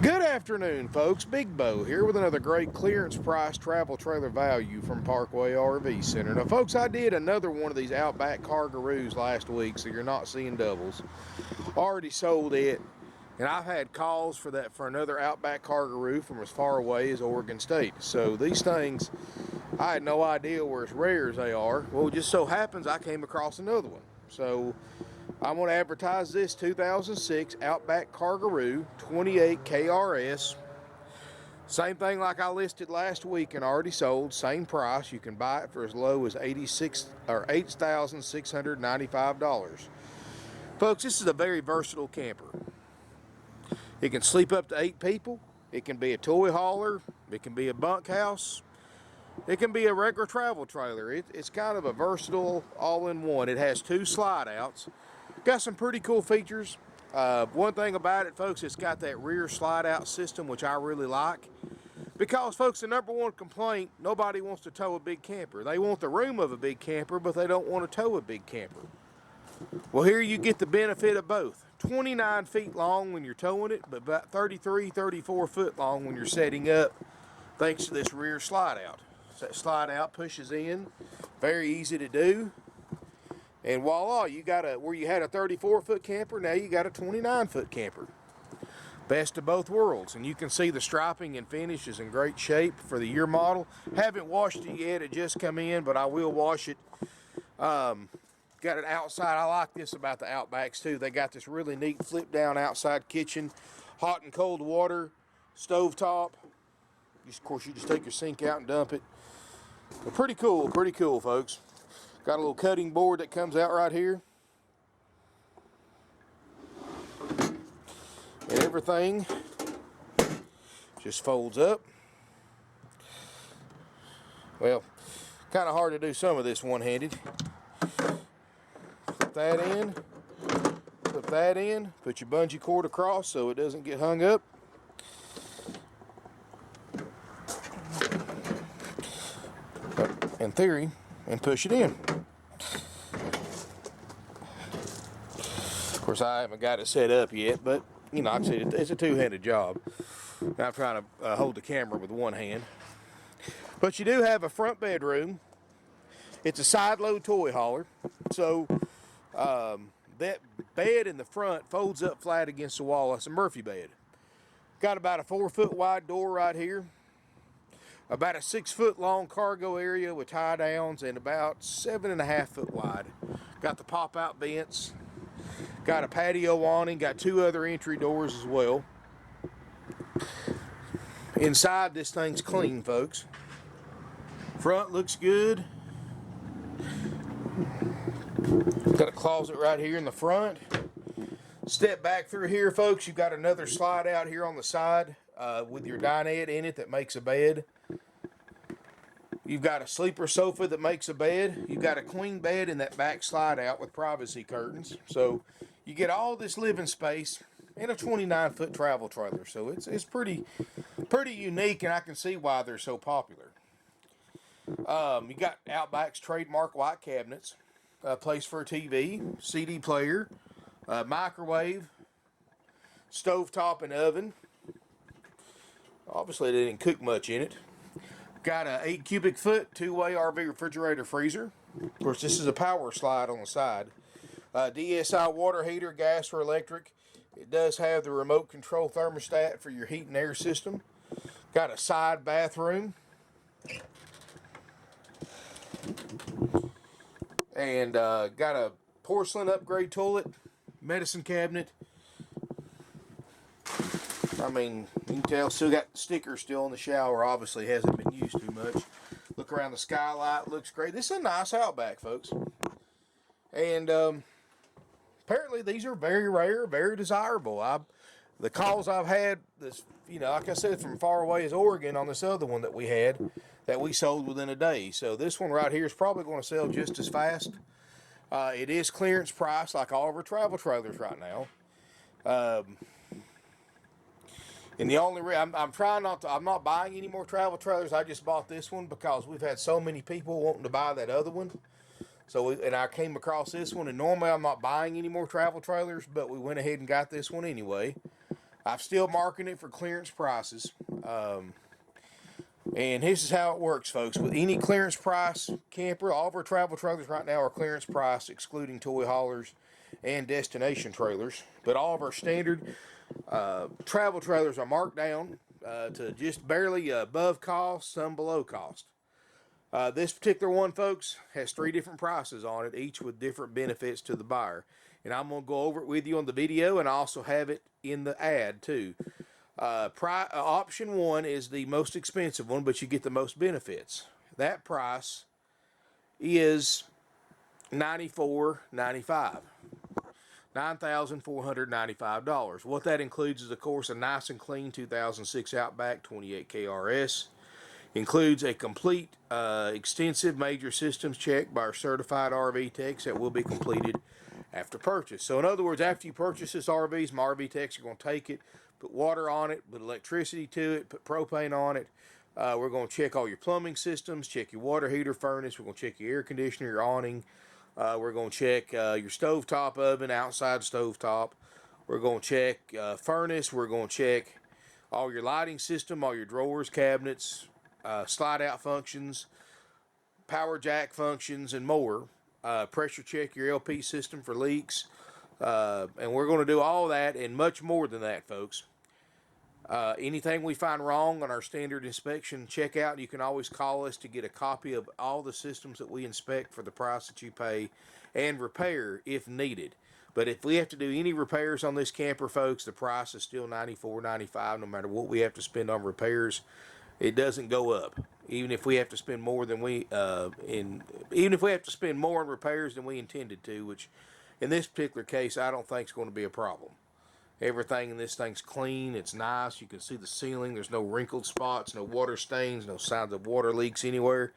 Good afternoon, folks. Big Bo here with another great clearance price travel trailer value from Parkway RV Center. Now, folks, I did another one of these Outback Kargoroos last week, so you're not seeing doubles. Already sold it, and I've had calls for another Outback Kargoroo from as far away as Oregon State. So these things, I had no idea were as rare as they are. Well, it just so happens I came across another one. So I'm going to advertise this 2006 Outback Kargoroo 28 KRS. Same thing like I listed last week and already sold. Same price. You can buy it for as low as $8,695. Folks, this is a very versatile camper. It can sleep up to 8 people. It can be a toy hauler. It can be a bunkhouse. It can be a regular travel trailer. It's kind of a versatile all-in-one. It has 2 slide outs. Got some pretty cool features. One thing about it, folks, it's got that rear slide out system, which I really like. Because, folks, the number one complaint, nobody wants to tow a big camper. They want the room of a big camper, but they don't want to tow a big camper. Well, here you get the benefit of both. 29 feet long when you're towing it, but about 33, 34 foot long when you're setting up, thanks to this rear slide out. So that slide out pushes in, very easy to do. And voila, you got where you had a 34-foot camper, now you got a 29-foot camper. Best of both worlds. And you can see the striping and finish is in great shape for the year model. Haven't washed it yet, it just come in, but I will wash it. Got it outside. I like this about the Outbacks too. They got this really neat flip down outside kitchen, hot and cold water, stove top. Of course, you just take your sink out and dump it. But pretty cool, folks. Got a little cutting board that comes out right here. And everything just folds up. Well, kind of hard to do some of this one-handed. Flip that in, put your bungee cord across so it doesn't get hung up. In theory, and push it in. Of course, I haven't got it set up yet, but you know, like I said, it's a two-handed job. I'm trying to hold the camera with one hand. But you do have a front bedroom. It's a side-load toy hauler, so that bed in the front folds up flat against the wall. That's a Murphy bed. Got about a 4-foot wide door right here. About a 6-foot long cargo area with tie downs and about 7.5 foot wide. Got the pop out vents. Got a patio awning. Got 2 other entry doors as well. Inside, this thing's clean, folks. Front looks good. Got a closet right here in the front. Step back through here, folks. You've got another slide out here on the side with your dinette in it that makes a bed. You've got a sleeper sofa that makes a bed. You've got a queen bed in that back slide out with privacy curtains. So you get all this living space in a 29-foot travel trailer. So it's pretty unique, and I can see why they're so popular. You got Outback's trademark white cabinets, a place for a TV, CD player, microwave, stovetop and oven. Obviously, they didn't cook much in it. Got a 8 cubic foot 2-way RV refrigerator freezer. Of course, this is a power slide on the side. DSI water heater, gas or electric. It does have the remote control thermostat for your heat and air system. Got a side bathroom. And got a porcelain upgrade toilet, medicine cabinet. I mean, you can tell, still got stickers still in the shower. Obviously hasn't been used too much. Look around the skylight, looks great. This is a nice Outback, folks. And apparently these are very rare, very desirable. The calls I've had, this, you know, like I said, from far away as Oregon on this other one that we had, that we sold within a day. So this one right here is probably going to sell just as fast. It is clearance price like all of our travel trailers right now. And the only reason I'm trying not to, I'm not buying any more travel trailers. I just bought this one because we've had so many people wanting to buy that other one. So and I came across this one, and normally I'm not buying any more travel trailers, but we went ahead and got this one anyway. I'm still marketing it for clearance prices. And this is how it works, folks. With any clearance price camper, all of our travel trailers right now are clearance price, excluding toy haulers and destination trailers. But all of our standard travel trailers are marked down to just barely above cost, some below cost. This particular one, folks, has 3 different prices on it, each with different benefits to the buyer. And I'm going to go over it with you on the video, and I also have it in the ad, too. Option 1 is the most expensive one, but you get the most benefits. That price is $94.95. $9,495. What that includes is, of course, a nice and clean 2006 Outback 28 KRS. Includes a complete, extensive major systems check by our certified RV techs that will be completed after purchase. So in other words, after you purchase this RV, my RV techs are going to take it, put water on it, put electricity to it, put propane on it. We're going to check all your plumbing systems, check your water heater, furnace. We're going to check your air conditioner, your awning. We're going to check your stovetop oven, outside stovetop. We're going to check furnace. We're going to check all your lighting system, all your drawers, cabinets, slide out functions, power jack functions, and more. Pressure check your LP system for leaks. And we're going to do all that and much more than that, folks. Anything we find wrong on our standard inspection checkout, you can always call us to get a copy of all the systems that we inspect for the price that you pay, and repair if needed. But if we have to do any repairs on this camper, folks, the price is still $94.95 no matter what we have to spend on repairs. It doesn't go up, even if we have to spend more than even if we have to spend more on repairs than we intended to, which in this particular case I don't think is going to be a problem. Everything in this thing's clean. It's nice. You can see the ceiling. There's no wrinkled spots, no water stains, no signs of water leaks anywhere.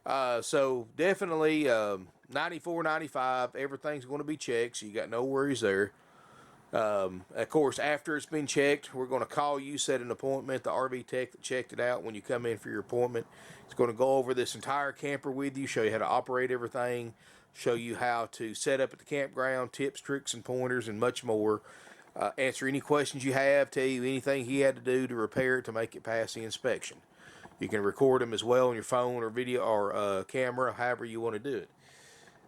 So definitely $94.95. Everything's going to be checked, so you got no worries there. Of course, after it's been checked, we're going to call you, set an appointment. The RV tech that checked it out when you come in for your appointment, it's going to go over this entire camper with you, show you how to operate everything, show you how to set up at the campground, tips, tricks, and pointers, and much more. Answer any questions you have, tell you anything he had to do to repair it to make it pass the inspection. You can record them as well on your phone or video or camera, however you want to do it.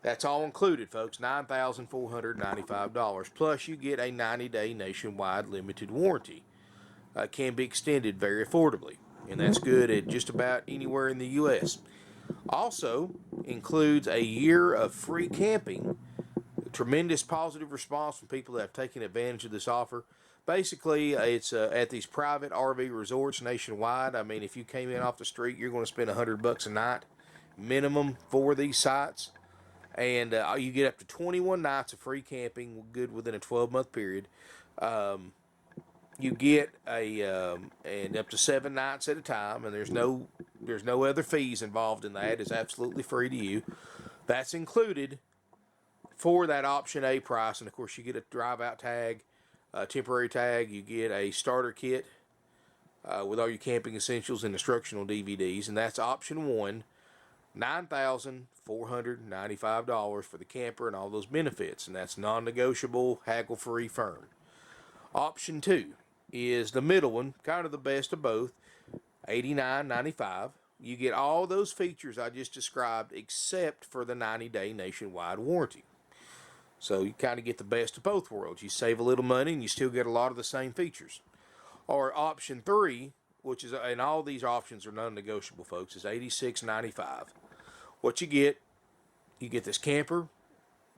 That's all included, folks, $9,495. Plus, you get a 90-day nationwide limited warranty. Can be extended very affordably, and that's good at just about anywhere in the U.S. Also, includes a year of free camping. Tremendous positive response from people that have taken advantage of this offer. Basically, it's at these private RV resorts nationwide. I mean, if you came in off the street, you're going to spend $100 a night minimum for these sites. And you get up to 21 nights of free camping, good within a 12-month period. You get and up to 7 nights at a time, and there's no other fees involved in that. It's absolutely free to you. That's included for that option A price, and of course you get a drive-out tag, a temporary tag. You get a starter kit with all your camping essentials and instructional DVDs, and that's option 1. $9,495 for the camper and all those benefits, and that's non-negotiable, haggle-free, firm. Option 2 is the middle one, kind of the best of both, $89.95. You get all those features I just described except for the 90-day nationwide warranty. So you kind of get the best of both worlds. You save a little money and you still get a lot of the same features. Or option 3, which is, and all these options are non-negotiable, folks, is $86.95. What you get this camper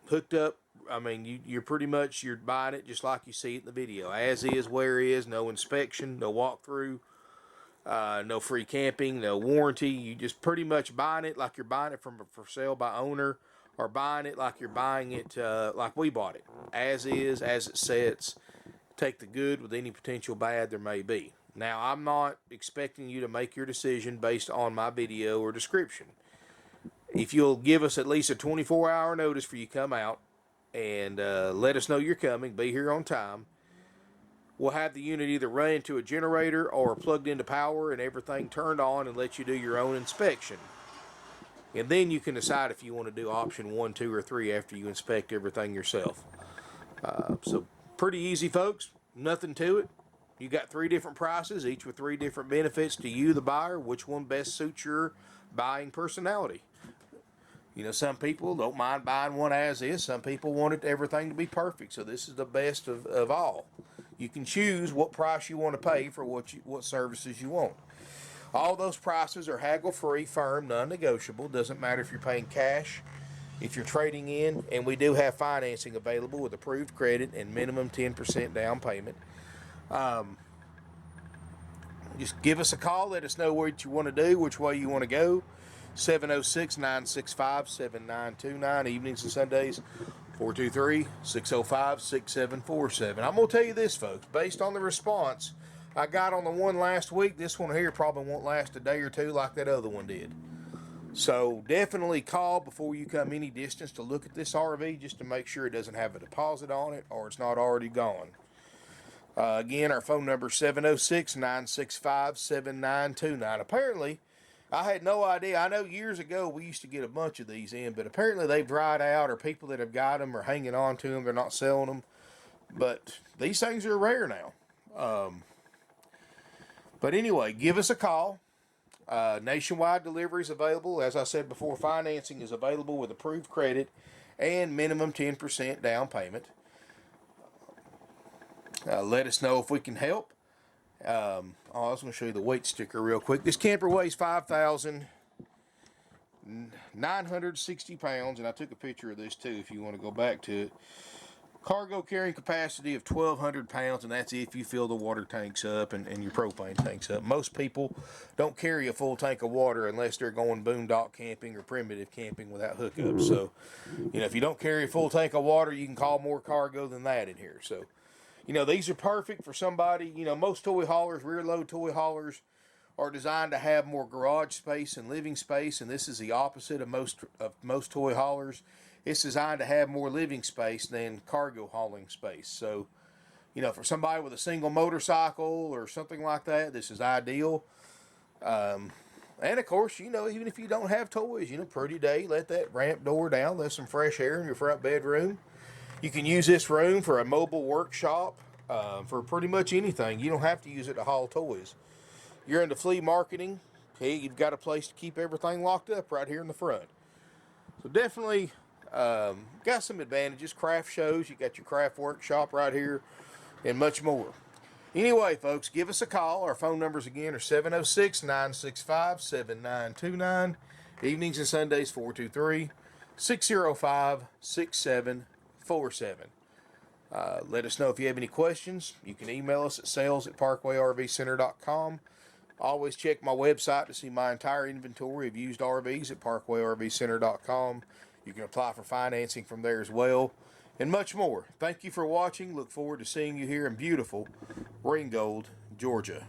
hooked up. I mean, you're pretty much, you're buying it just like you see it in the video. As is, where is, no inspection, no walkthrough, no free camping, no warranty. You just pretty much buying it like you're buying it for sale by owner, or buying it like you're buying it like we bought it. As is, as it sets. Take the good with any potential bad there may be. Now, I'm not expecting you to make your decision based on my video or description. If you'll give us at least a 24-hour notice for you to come out and let us know you're coming, be here on time, we'll have the unit either run into a generator or plugged into power and everything turned on and let you do your own inspection. And then you can decide if you want to do option 1, 2, or 3 after you inspect everything yourself. So pretty easy, folks. Nothing to it. You got 3 different prices, each with 3 different benefits to you, the buyer. Which one best suits your buying personality? You know, some people don't mind buying one as is. Some people want everything to be perfect. So this is the best of all. You can choose what price you want to pay for what services you want. All those prices are haggle free, firm, non-negotiable. Doesn't matter if you're paying cash, if you're trading in, and we do have financing available with approved credit and minimum 10% down payment. Just give us a call. Let us know what you want to do, which way you want to go. 706-965-7929. Evenings and Sundays, 423-605-6747. I'm going to tell you this, folks. Based on the response I got on the one last week, this one here probably won't last a day or two like that other one did. So definitely call before you come any distance to look at this RV, just to make sure it doesn't have a deposit on it or it's not already gone. Again, our phone number is 706-965-7929. Apparently, I had no idea. I know years ago we used to get a bunch of these in, but apparently they've dried out, or people that have got them are hanging on to them. They're not selling them. But these things are rare now. But anyway, give us a call. Nationwide delivery is available. As I said before, financing is available with approved credit and minimum 10% down payment. Let us know if we can help. I was going to show you the weight sticker real quick. This camper weighs 5,960 pounds, and I took a picture of this too if you want to go back to it. Cargo carrying capacity of 1,200 pounds, and that's if you fill the water tanks up and your propane tanks up. Most people don't carry a full tank of water unless they're going boondock camping or primitive camping without hookups. So, you know, if you don't carry a full tank of water, you can haul more cargo than that in here. So, you know, these are perfect for somebody. You know, most toy haulers, rear load toy haulers, are designed to have more garage space and living space, and this is the opposite of most toy haulers. It's designed to have more living space than cargo hauling space. So, you know, for somebody with a single motorcycle or something like that, this is ideal. And of course, you know, even if you don't have toys, you know, pretty day, let that ramp door down, let some fresh air in your front bedroom. You can use this room for a mobile workshop, for pretty much anything. You don't have to use it to haul toys. You're into flea marketing, hey, you've got a place to keep everything locked up right here in the front. So definitely got some advantages. Craft shows, you got your craft workshop right here, and much more. Anyway, folks, give us a call. Our phone numbers again are 706-965-7929. Evenings and Sundays, 423-605-6747. Let us know if you have any questions. You can email us at sales@parkwayrvcenter.com. Always check my website to see my entire inventory of used RVs at parkwayrvcenter.com. You can apply for financing from there as well, and much more. Thank you for watching. Look forward to seeing you here in beautiful Ringgold, Georgia.